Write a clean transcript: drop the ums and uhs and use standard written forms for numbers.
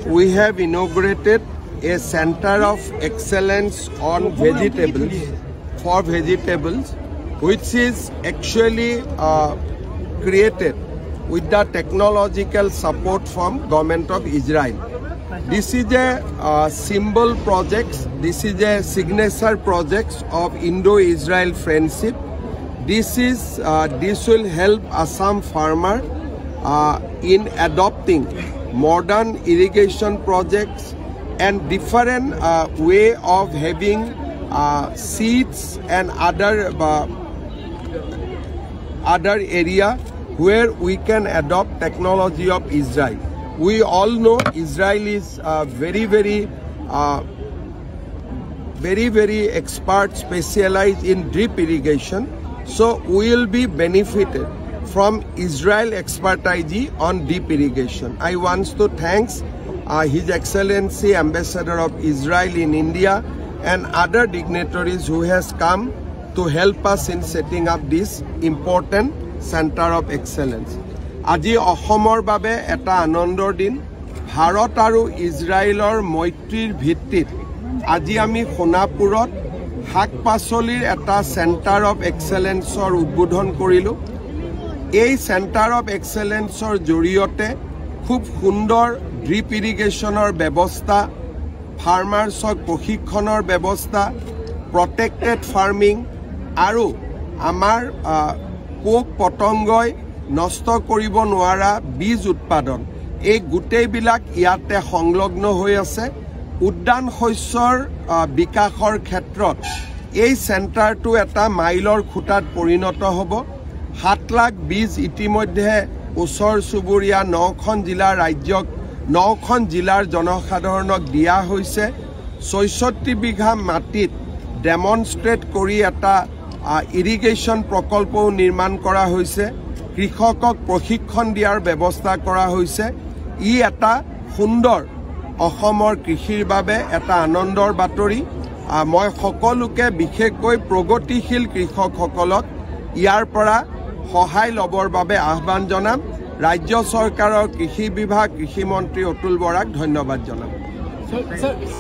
we have inaugurated a center of excellence on vegetables, which is actually created with the technological support from Government of Israel. This is a symbol project. This is a signature project of Indo-Israel friendship. This will help Assam farmer in adopting modern irrigation projects and different way of having seeds and other area where we can adopt technology of Israel. We all know Israel is very expert, specialized in drip irrigation. So we will be benefited from Israel expertise on drip irrigation. I want to thank His Excellency Ambassador of Israel in India and other dignitaries who has come to help us in setting up this important Center of Excellence. Aji Ohomor babe eta anondor din Bharat aru Israelor moitrir bhittit aji ami Khonapurot Hak-pasolir eta Center of Excellence or udbodhon korilu. Ei Center of Excellence or joriote khub sundor drip irrigation or bebosta, farmers or proshikshonor bebosta, protected farming aru amar পোক পতংগই নষ্ট কৰিব নোৱাৰা বীজ উৎপাদন এই গুটেইবিলাক ইয়াতে সংলগ্ন হৈ আছে উদ্যান শস্যৰ বিকাশৰ ক্ষেত্ৰত এই চেণ্টাৰটো এটা মাইলৰ খুঁটাত পৰিণত হ'ব 7 লাখ বীজ ইতিমধ্যে ওচৰ চুবুৰীয়া 9খন জিলা ৰাজ্যক 9খন জিলাৰ জনসাধাৰণক দিয়া হৈছে 66 বিঘা মাটিত ডেমনস্ট্ৰেট কৰি এটা irrigation প্ৰকল্প নিৰ্মাণ কৰা হৈছে কৃষকক প্ৰশিক্ষণ দিয়াৰ ব্যৱস্থা কৰা হৈছে ই এটা সুন্দৰ অসমৰ কৃষিৰ বাবে এটা আনন্দৰ বাতৰি মই সকলোকে বিশেষকৈ প্ৰগতিশীল কৃষকসকলক ইয়াৰ পৰা সহায় লবৰ বাবে আহ্বান জনাম ৰাজ্য চৰকাৰৰ কৃষি বিভাগ কৃষি মন্ত্ৰী অতুল বৰাক ধন্যবাদ জনাম